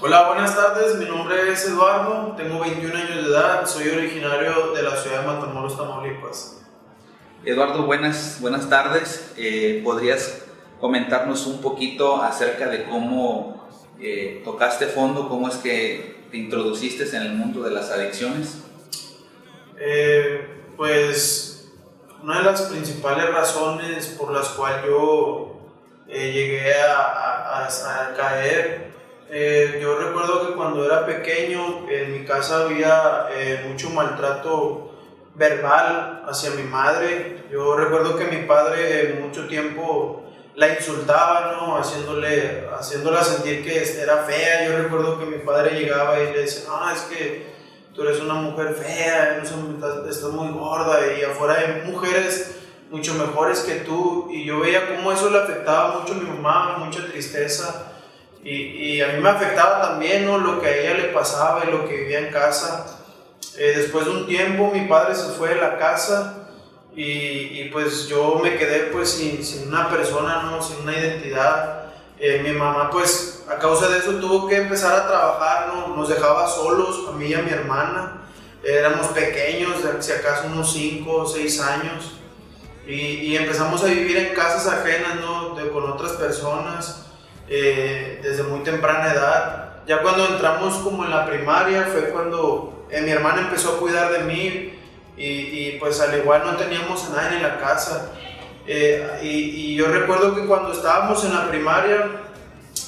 Hola, buenas tardes. Mi nombre es Eduardo, tengo 21 años de edad, soy originario de la ciudad de Matamoros, Tamaulipas. Eduardo, buenas tardes. ¿Podrías comentarnos un poquito acerca de cómo tocaste fondo, cómo es que te introduciste en el mundo de las adicciones? Pues una de las principales razones por las cuales yo llegué a caer, yo recuerdo que cuando era pequeño en mi casa había mucho maltrato verbal hacia mi madre. Yo recuerdo que mi padre mucho tiempo la insultaba, ¿no? Haciéndola sentir que era fea. Yo recuerdo que mi padre llegaba y le decía, no, es que tú eres una mujer fea, estás muy gorda y afuera hay mujeres mucho mejores que tú. Y yo veía cómo eso le afectaba mucho a mi mamá, mucha tristeza. Y a mí me afectaba también, ¿no? Lo que a ella le pasaba y lo que vivía en casa. Después de un tiempo mi padre se fue de la casa y pues yo me quedé pues sin una persona, ¿no? Sin una identidad. Mi mamá pues a causa de eso tuvo que empezar a trabajar, ¿no? Nos dejaba solos, a mí y a mi hermana. Éramos pequeños, si acaso unos 5 o 6 años, y empezamos a vivir en casas ajenas, ¿no? Con otras personas desde muy temprana edad. Ya cuando entramos como en la primaria fue cuando mi hermana empezó a cuidar de mí y pues al igual no teníamos a nadie en la casa. Y yo recuerdo que cuando estábamos en la primaria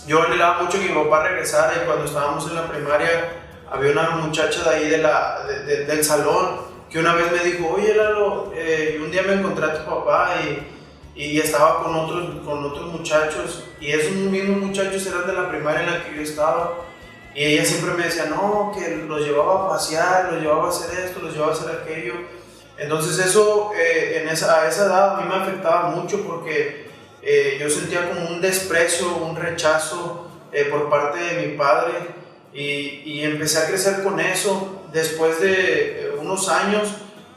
yo le daba mucho que mi papá regresara, y cuando estábamos en la primaria había una muchacha de ahí del salón que una vez me dijo, oye Lalo, un día me encontré a tu papá y estaba con otros muchachos, y esos mismos muchachos eran de la primaria en la que yo estaba. Y ella siempre me decía, no, que los llevaba a pasear, los llevaba a hacer esto, los llevaba a hacer aquello. Entonces eso a esa edad a mí me afectaba mucho porque yo sentía como un desprecio, un rechazo por parte de mi padre, y empecé a crecer con eso. Después de unos años,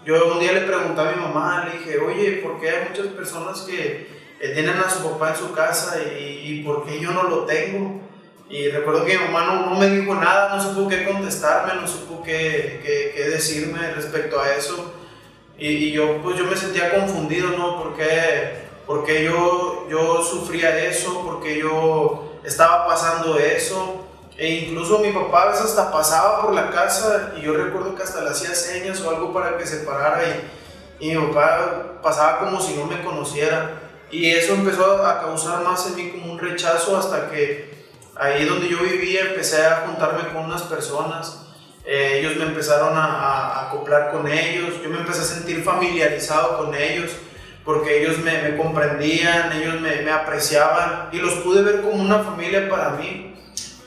yo un día le pregunté a mi mamá, le dije, oye, ¿por qué hay muchas personas que tienen a su papá en su casa y por qué yo no lo tengo? Y recuerdo que mi mamá no me dijo nada, no supo qué contestarme, no supo qué decirme respecto a eso. Y yo me sentía confundido, ¿no? Porque yo sufría eso, porque yo estaba pasando eso. E incluso mi papá a veces hasta pasaba por la casa y yo recuerdo que hasta le hacía señas o algo para que se parara, y mi papá pasaba como si no me conociera. Y eso empezó a causar más en mí como un rechazo, hasta que ahí donde yo vivía empecé a juntarme con unas personas. Ellos me empezaron a acoplar con ellos, yo me empecé a sentir familiarizado con ellos porque ellos me comprendían, ellos me apreciaban y los pude ver como una familia para mí.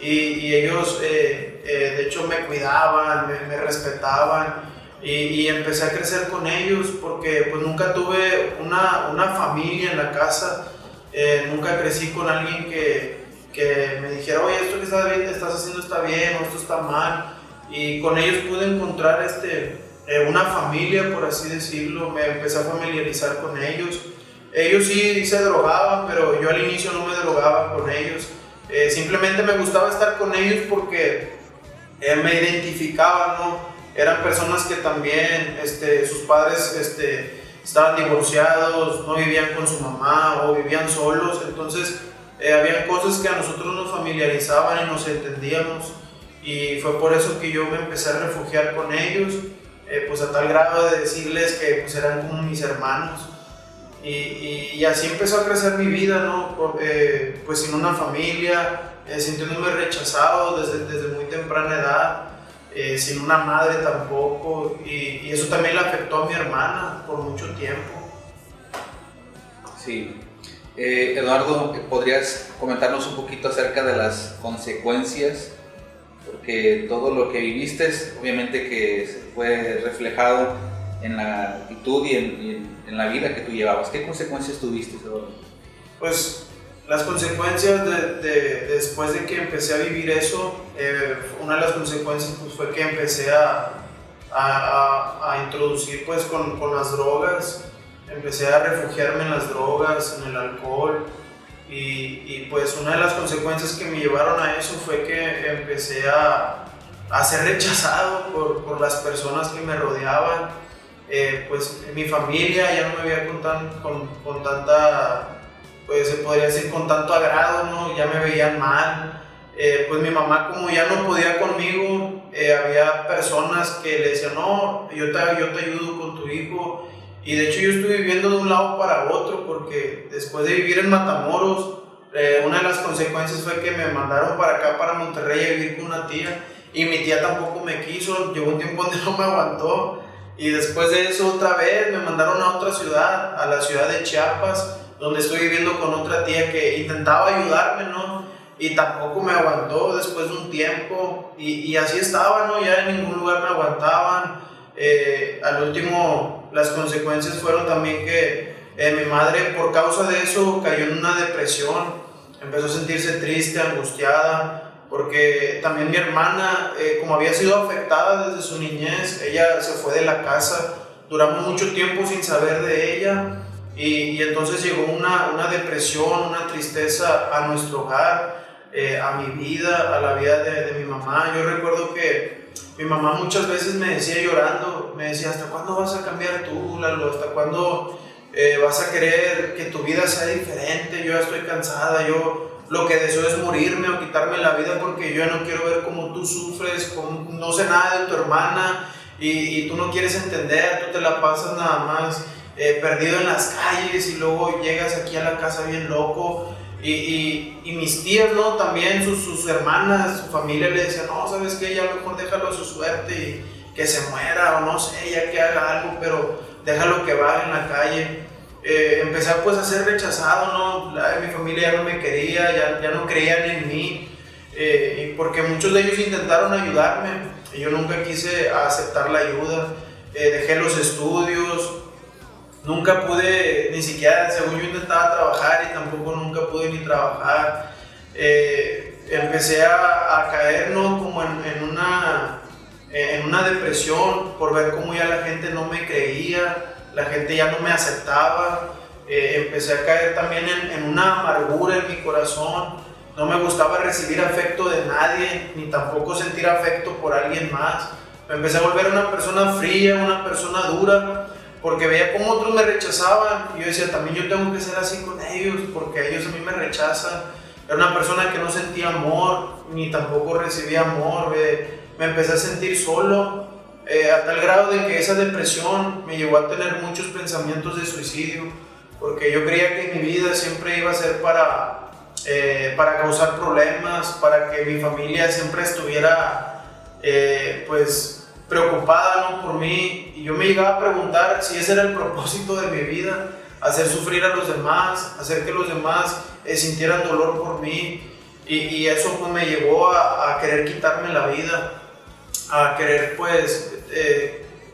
Y ellos de hecho me cuidaban, me respetaban, y empecé a crecer con ellos porque pues nunca tuve una familia en la casa. Nunca crecí con alguien que me dijera, oye, esto que estás haciendo está bien o esto está mal. Y con ellos pude encontrar una familia, por así decirlo. Me empecé a familiarizar con ellos. Ellos sí se drogaban, pero yo al inicio no me drogaba con ellos. Simplemente me gustaba estar con ellos porque me identificaban, ¿no? Eran personas que también sus padres estaban divorciados, no vivían con su mamá o vivían solos. Entonces había cosas que a nosotros nos familiarizaban y nos entendíamos, y fue por eso que yo me empecé a refugiar con ellos, pues a tal grado de decirles que pues eran como mis hermanos. Y así empezó a crecer mi vida, ¿no? Pues sin una familia, sintiéndome rechazado desde muy temprana edad, sin una madre tampoco, y eso también le afectó a mi hermana por mucho tiempo. Sí. Eduardo, ¿podrías comentarnos un poquito acerca de las consecuencias? Porque todo lo que viviste, obviamente que se fue reflejado en la actitud y en la vida que tú llevabas. ¿Qué consecuencias tuviste, Eduardo? Pues las consecuencias después de que empecé a vivir eso, una de las consecuencias pues, fue que empecé a introducir pues con las drogas. Empecé a refugiarme en las drogas, en el alcohol, y pues una de las consecuencias que me llevaron a eso fue que empecé a ser rechazado por las personas que me rodeaban. Pues mi familia ya no me veía con tanta, pues se podría decir con tanto agrado, ¿no? Ya me veían mal. Pues mi mamá, como ya no podía conmigo, había personas que le decían, no, yo te ayudo con tu hijo. Y de hecho yo estuve viviendo de un lado para otro, porque después de vivir en Matamoros, una de las consecuencias fue que me mandaron para acá, para Monterrey, a vivir con una tía. Y mi tía tampoco me quiso, llegó un tiempo donde no me aguantó. Y después de eso otra vez me mandaron a otra ciudad, a la ciudad de Chiapas, donde estoy viviendo con otra tía que intentaba ayudarme, ¿no? Y tampoco me aguantó después de un tiempo. Y así estaba, ¿no? Ya en ningún lugar me aguantaban. Al último, las consecuencias fueron también que mi madre, por causa de eso, cayó en una depresión. Empezó a sentirse triste, angustiada. Porque también mi hermana, como había sido afectada desde su niñez, ella se fue de la casa, duramos mucho tiempo sin saber de ella y entonces llegó una depresión, una tristeza a nuestro hogar, a mi vida, a la vida de mi mamá. Yo recuerdo que mi mamá muchas veces me decía llorando, me decía, ¿hasta cuándo vas a cambiar tú, Lalo? ¿Hasta cuándo vas a querer que tu vida sea diferente? Yo ya estoy cansada, lo que deseo es morirme o quitarme la vida porque yo ya no quiero ver cómo tú sufres, no sé nada de tu hermana y tú no quieres entender, tú te la pasas nada más perdido en las calles y luego llegas aquí a la casa bien loco. Y mis tías, ¿no? También sus hermanas, su familia le decían, no, ¿sabes qué? Ya mejor déjalo a su suerte y que se muera o no sé, ya que haga algo, pero déjalo que vaya en la calle. Empecé pues a ser rechazado, ¿no? Mi familia ya no me quería, ya no creían en mí, porque muchos de ellos intentaron ayudarme y yo nunca quise aceptar la ayuda. Dejé los estudios, nunca pude, ni siquiera, según yo intentaba trabajar y tampoco nunca pude ni trabajar. Empecé a caer, ¿no? Como en una depresión por ver cómo ya la gente no me creía. La gente ya no me aceptaba, empecé a caer también en una amargura en mi corazón, no me gustaba recibir afecto de nadie, ni tampoco sentir afecto por alguien más. Me empecé a volver una persona fría, una persona dura, porque veía cómo otros me rechazaban, y yo decía, también yo tengo que ser así con ellos, porque ellos a mí me rechazan. Era una persona que no sentía amor, ni tampoco recibía amor, me empecé a sentir solo. A tal grado de que esa depresión me llevó a tener muchos pensamientos de suicidio, porque yo creía que mi vida siempre iba a ser para causar problemas, para que mi familia siempre estuviera pues preocupada, ¿no? Por mí, y yo me llegaba a preguntar si ese era el propósito de mi vida, hacer sufrir a los demás, hacer que los demás sintieran dolor por mí, y eso pues me llevó a querer quitarme la vida, a querer pues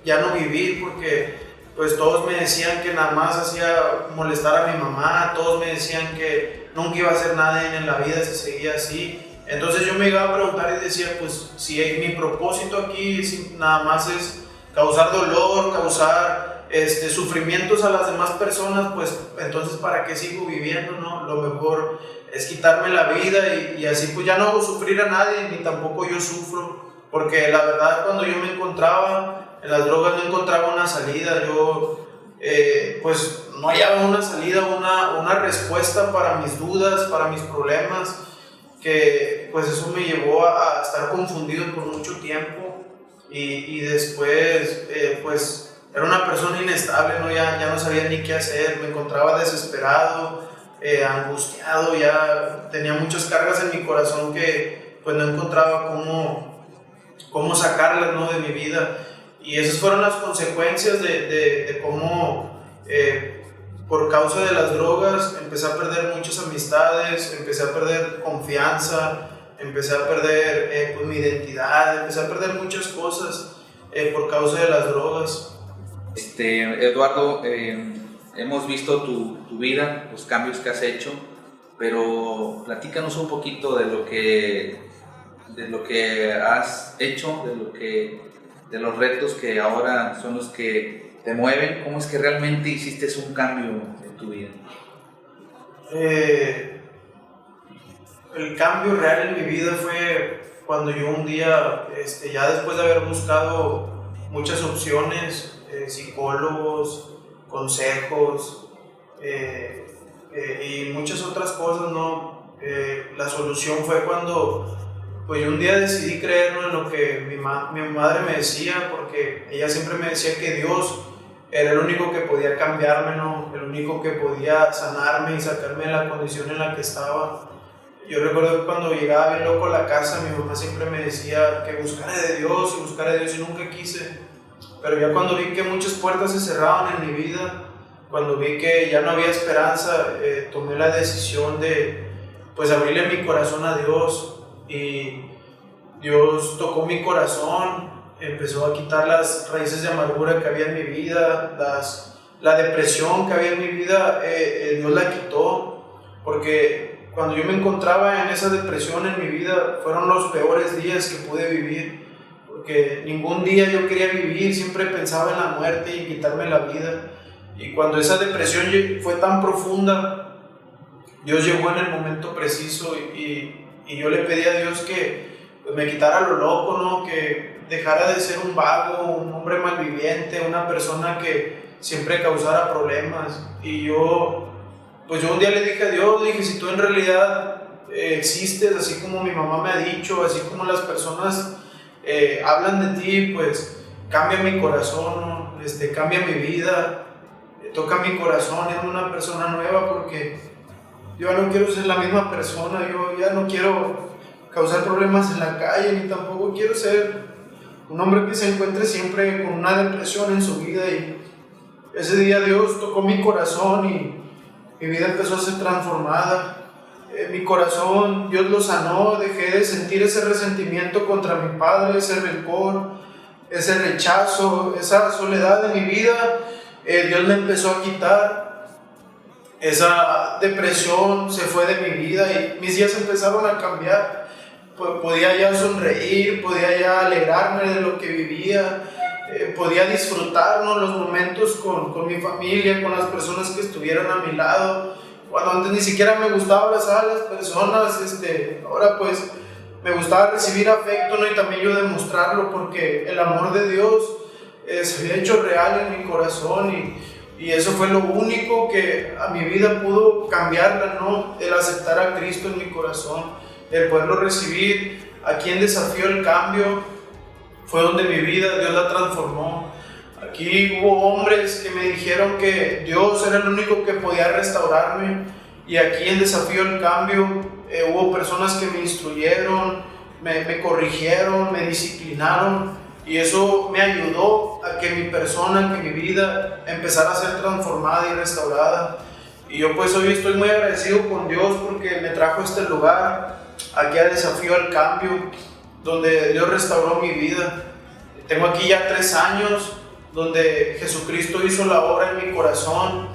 ya no vivir, porque pues todos me decían que nada más hacía molestar a mi mamá, todos me decían que nunca iba a hacer nada en la vida si seguía así. Entonces yo me iba a preguntar y decía, pues si mi propósito aquí nada más es causar dolor, causar sufrimientos a las demás personas, pues entonces ¿para qué sigo viviendo, no? Lo mejor es quitarme la vida y así pues ya no hago sufrir a nadie, ni tampoco yo sufro. Porque la verdad, cuando yo me encontraba en las drogas, no encontraba una salida. Yo pues no hallaba una salida, una respuesta para mis dudas, para mis problemas, que pues eso me llevó a estar confundido por mucho tiempo y después pues era una persona inestable, ¿no? Ya no sabía ni qué hacer, me encontraba desesperado, angustiado, ya tenía muchas cargas en mi corazón que pues no encontraba cómo sacarlas, ¿no? De mi vida. Y esas fueron las consecuencias de cómo por causa de las drogas empecé a perder muchas amistades, empecé a perder confianza, empecé a perder pues, mi identidad, empecé a perder muchas cosas por causa de las drogas. Eduardo, hemos visto tu vida, los cambios que has hecho, pero platícanos un poquito de lo que has hecho, de los retos que ahora son los que te mueven. ¿Cómo es que realmente hiciste un cambio en tu vida? el cambio real en mi vida fue cuando yo un día, ya después de haber buscado muchas opciones, psicólogos, consejos y muchas otras cosas, ¿no? La solución fue cuando pues yo un día decidí creerlo en lo que mi madre me decía, porque ella siempre me decía que Dios era el único que podía cambiarme, ¿no? El único que podía sanarme y sacarme de la condición en la que estaba. Yo recuerdo que cuando llegaba bien loco a la casa, mi mamá siempre me decía que buscara de Dios y nunca quise. Pero ya cuando vi que muchas puertas se cerraban en mi vida, cuando vi que ya no había esperanza, tomé la decisión de pues abrirle mi corazón a Dios, y Dios tocó mi corazón, empezó a quitar las raíces de amargura que había en mi vida, la depresión que había en mi vida, Dios la quitó, porque cuando yo me encontraba en esa depresión en mi vida, fueron los peores días que pude vivir, porque ningún día yo quería vivir, siempre pensaba en la muerte y en quitarme la vida. Y cuando esa depresión fue tan profunda, Dios llegó en el momento preciso y yo le pedí a Dios que pues, me quitara lo loco, ¿no? Que dejara de ser un vago, un hombre malviviente, una persona que siempre causara problemas. Y yo un día le dije a Dios, si tú en realidad existes, así como mi mamá me ha dicho, así como las personas hablan de ti, pues cambia mi corazón, ¿no? Cambia mi vida, toca mi corazón, hazme una persona nueva, porque yo ya no quiero ser la misma persona, yo ya no quiero causar problemas en la calle, ni tampoco quiero ser un hombre que se encuentre siempre con una depresión en su vida. Y ese día Dios tocó mi corazón y mi vida empezó a ser transformada. Mi corazón, Dios lo sanó, dejé de sentir ese resentimiento contra mi padre, ese rencor, ese rechazo, esa soledad de mi vida. Dios me empezó a quitar. Esa depresión se fue de mi vida y mis días empezaron a cambiar. Podía ya sonreír, podía ya alegrarme de lo que vivía, podía disfrutar, ¿no? Los momentos con mi familia, con las personas que estuvieran a mi lado. Cuando antes ni siquiera me gustaba abrazar a las personas, ahora pues me gustaba recibir afecto, ¿no? Y también yo demostrarlo, porque el amor de Dios se había hecho real en mi corazón y eso fue lo único que a mi vida pudo cambiarla, ¿no? El aceptar a Cristo en mi corazón, el poderlo recibir. Aquí en Desafío el Cambio fue donde mi vida Dios la transformó. Aquí hubo hombres que me dijeron que Dios era el único que podía restaurarme, y aquí en Desafío el Cambio hubo personas que me instruyeron, me corrigieron, me disciplinaron. Y eso me ayudó a que mi persona, que mi vida empezara a ser transformada y restaurada. Y yo pues hoy estoy muy agradecido con Dios porque me trajo a este lugar, aquí a Desafío al Cambio, donde Dios restauró mi vida. Tengo aquí ya 3 años, donde Jesucristo hizo la obra en mi corazón.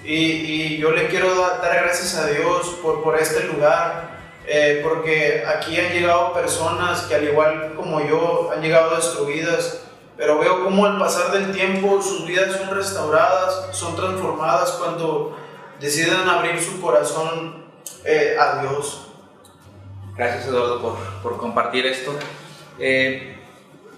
Y yo le quiero dar gracias a Dios por este lugar. Porque aquí han llegado personas que al igual como yo han llegado destruidas, pero veo cómo al pasar del tiempo sus vidas son restauradas, son transformadas cuando deciden abrir su corazón a Dios. Gracias, Eduardo, por compartir esto. Te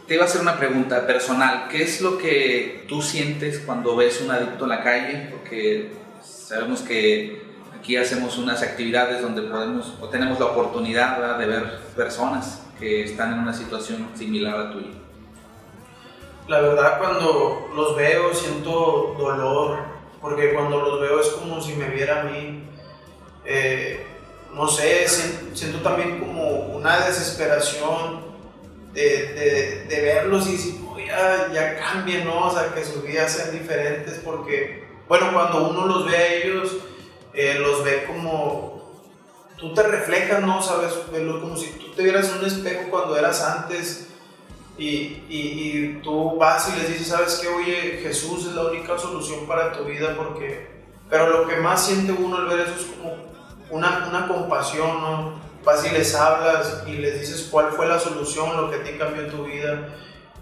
iba a hacer una pregunta personal. ¿Qué es lo que tú sientes cuando ves un adicto en la calle? Porque sabemos que aquí hacemos unas actividades donde podemos o tenemos la oportunidad, ¿verdad?, de ver personas que están en una situación similar a tuya. La verdad, cuando los veo siento dolor, porque cuando los veo es como si me viera a mí. No sé, siento también como una desesperación de verlos y decir, oh, ya cambien, ¿no? O sea, que sus vidas sean diferentes, porque, bueno, cuando uno los ve a ellos, los ve como tú te reflejas, ¿no? Sabes, verlo como si tú te vieras en un espejo cuando eras antes, y tú vas y les dices, ¿sabes qué? Oye, Jesús es la única solución para tu vida, pero lo que más siente uno al ver eso es como una compasión, ¿no? Vas y les hablas y les dices cuál fue la solución, lo que a ti cambió tu vida,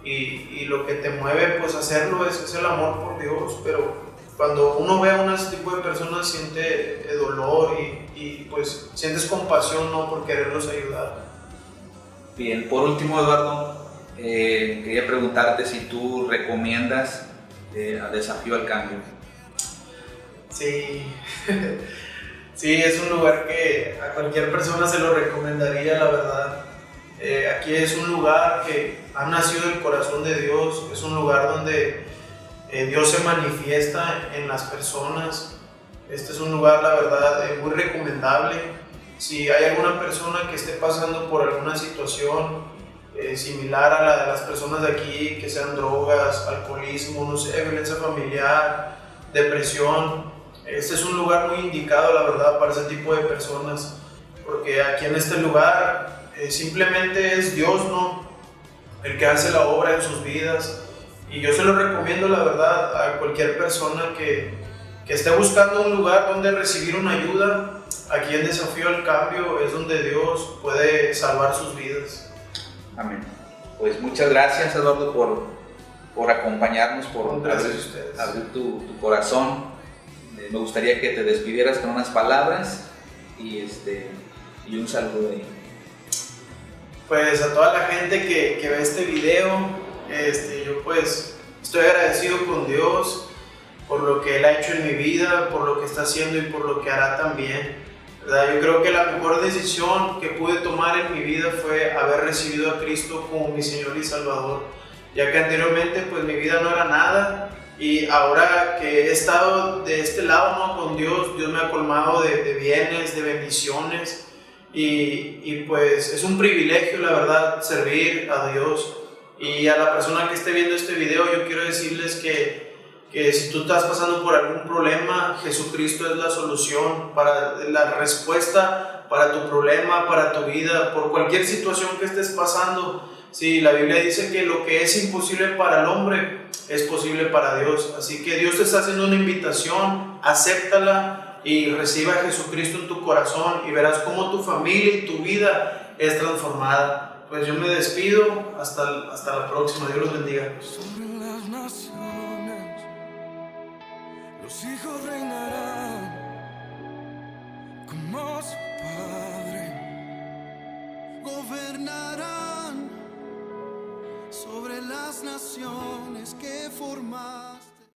y lo que te mueve pues a hacerlo es el amor por Dios. Pero cuando uno ve a ese tipo de personas siente dolor y y pues sientes compasión, ¿no?, por quererlos ayudar. Bien, por último, Eduardo, quería preguntarte si tú recomiendas a Desafío al Cambio. Sí, sí, es un lugar que a cualquier persona se lo recomendaría, la verdad. Aquí es un lugar que ha nacido del corazón de Dios, es un lugar donde Dios se manifiesta en las personas. Este es un lugar, la verdad, muy recomendable. Si hay alguna persona que esté pasando por alguna situación similar a la de las personas de aquí, que sean drogas, alcoholismo, no sé, violencia familiar, depresión, este es un lugar muy indicado, la verdad, para ese tipo de personas, porque aquí en este lugar simplemente es Dios, ¿no?, el que hace la obra en sus vidas. Y yo se lo recomiendo, la verdad, a cualquier persona que esté buscando un lugar donde recibir una ayuda. Aquí en Desafío al Cambio es donde Dios puede salvar sus vidas. Amén. Pues muchas gracias, Eduardo, por acompañarnos, por abrir tu corazón. Me gustaría que te despidieras con unas palabras y un saludo ahí. Pues a toda la gente que ve este video, yo pues estoy agradecido con Dios por lo que Él ha hecho en mi vida, por lo que está haciendo y por lo que hará también, ¿verdad? Yo creo que la mejor decisión que pude tomar en mi vida fue haber recibido a Cristo como mi Señor y Salvador, ya que anteriormente pues mi vida no era nada, y ahora que he estado de este lado, ¿no?, con Dios, Dios me ha colmado de bienes, de bendiciones, y pues es un privilegio, la verdad, servir a Dios. Y a la persona que esté viendo este video, yo quiero decirles que si tú estás pasando por algún problema, Jesucristo es la solución, para la respuesta para tu problema, para tu vida, por cualquier situación que estés pasando. Sí, la Biblia dice que lo que es imposible para el hombre es posible para Dios. Así que Dios te está haciendo una invitación, acéptala y reciba a Jesucristo en tu corazón y verás cómo tu familia y tu vida es transformada. Pues yo me despido, hasta la próxima, Dios los bendiga. Sobre las naciones, los hijos reinarán como su Padre, gobernarán sobre las naciones que forman.